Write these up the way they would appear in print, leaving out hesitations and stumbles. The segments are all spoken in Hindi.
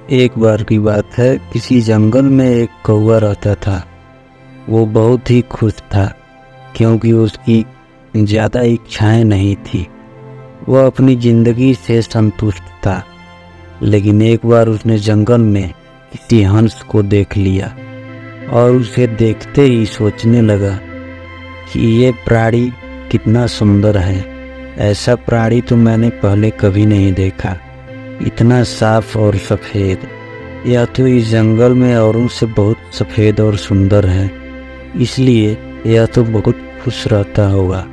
एक बार की बात है, किसी जंगल में एक कौवा रहता था। वो बहुत ही खुश था क्योंकि उसकी ज़्यादा इच्छाएं नहीं थी। वह अपनी ज़िंदगी से संतुष्ट था। लेकिन एक बार उसने जंगल में किसी हंस को देख लिया और उसे देखते ही सोचने लगा कि ये प्राणी कितना सुंदर है। ऐसा प्राणी तो मैंने पहले कभी नहीं देखा, इतना साफ और सफ़ेद। यह तो इस जंगल में औरों से बहुत सफ़ेद और सुंदर है, इसलिए यह तो बहुत खुश रहता होगा।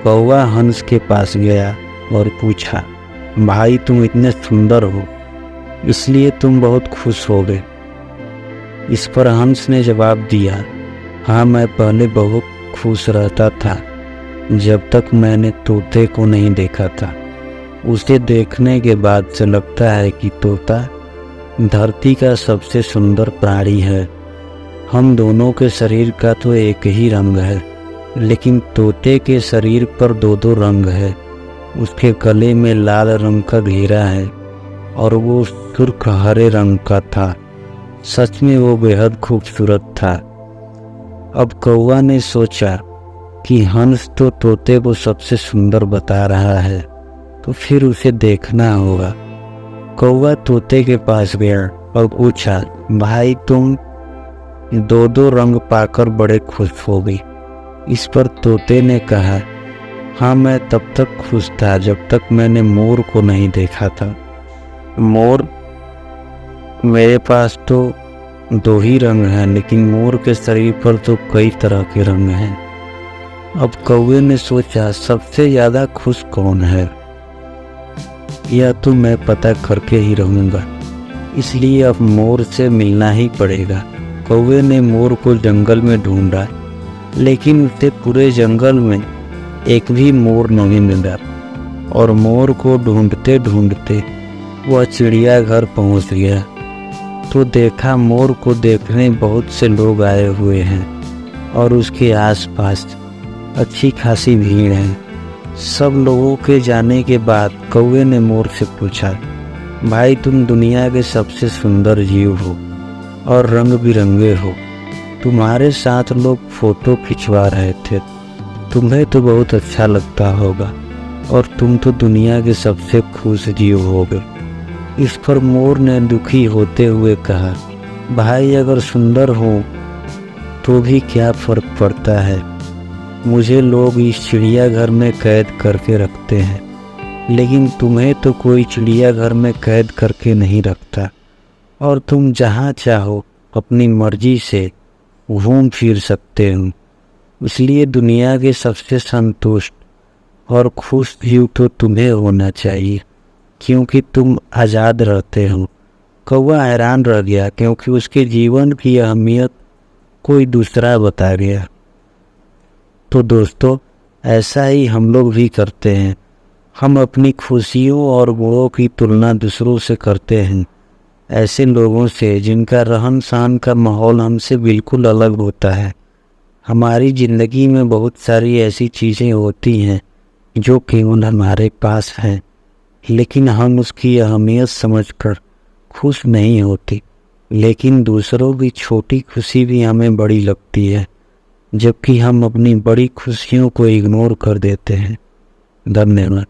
कौवा हंस के पास गया और पूछा, भाई तुम इतने सुंदर हो, इसलिए तुम बहुत खुश हो गए। इस पर हंस ने जवाब दिया, हाँ मैं पहले बहुत खुश रहता था जब तक मैंने तोते को नहीं देखा था। उसे देखने के बाद से लगता है कि तोता धरती का सबसे सुंदर प्राणी है। हम दोनों के शरीर का तो एक ही रंग है, लेकिन तोते के शरीर पर दो दो रंग है। उसके गले में लाल रंग का घेरा है और वो सुर्ख हरे रंग का था। सच में वो बेहद खूबसूरत था। अब कौवा ने सोचा कि हंस तो तोते को सबसे सुंदर बता रहा है, तो फिर उसे देखना होगा। कौवा तोते के पास गया और पूछा, भाई तुम दो दो रंग पाकर बड़े खुश हो गई। इस पर तोते ने कहा, हाँ मैं तब तक खुश था जब तक मैंने मोर को नहीं देखा था। मोर मेरे पास तो दो ही रंग हैं, लेकिन मोर के शरीर पर तो कई तरह के रंग हैं। अब कौवे ने सोचा, सबसे ज़्यादा खुश कौन है, यह तो मैं पता करके ही रहूँगा, इसलिए अब मोर से मिलना ही पड़ेगा। कौवे ने मोर को जंगल में ढूंढा, लेकिन उसे पूरे जंगल में एक भी मोर नहीं मिला। और मोर को ढूंढते ढूंढते वह चिड़ियाघर पहुंच गया, तो देखा मोर को देखने बहुत से लोग आए हुए हैं और उसके आसपास अच्छी खासी भीड़ है। सब लोगों के जाने के बाद कौवे ने मोर से पूछा, भाई तुम दुनिया के सबसे सुंदर जीव हो और रंग बिरंगे हो। तुम्हारे साथ लोग फोटो खिंचवा रहे थे, तुम्हें तो बहुत अच्छा लगता होगा और तुम तो दुनिया के सबसे खुश जीव होगे। इस पर मोर ने दुखी होते हुए कहा, भाई अगर सुंदर हो तो भी क्या फर्क पड़ता है, मुझे लोग इस चिड़ियाघर में कैद करके रखते हैं, लेकिन तुम्हें तो कोई चिड़ियाघर में कैद करके नहीं रखता और तुम जहाँ चाहो अपनी मर्जी से घूम फिर सकते हो। इसलिए दुनिया के सबसे संतुष्ट और खुश जीव तो तुम्हें होना चाहिए, क्योंकि तुम आज़ाद रहते हो। कौवा हैरान रह गया क्योंकि उसके जीवन की अहमियत कोई दूसरा बता गया। तो दोस्तों, ऐसा ही हम लोग भी करते हैं। हम अपनी खुशियों और गुणों की तुलना दूसरों से करते हैं, ऐसे लोगों से जिनका रहन सहन का माहौल हमसे बिल्कुल अलग होता है। हमारी ज़िंदगी में बहुत सारी ऐसी चीज़ें होती हैं जो केवल हमारे पास हैं, लेकिन हम उसकी अहमियत समझकर खुश नहीं होते। लेकिन दूसरों की छोटी खुशी भी हमें बड़ी लगती है, जबकि हम अपनी बड़ी खुशियों को इग्नोर कर देते हैं। धन्यवाद।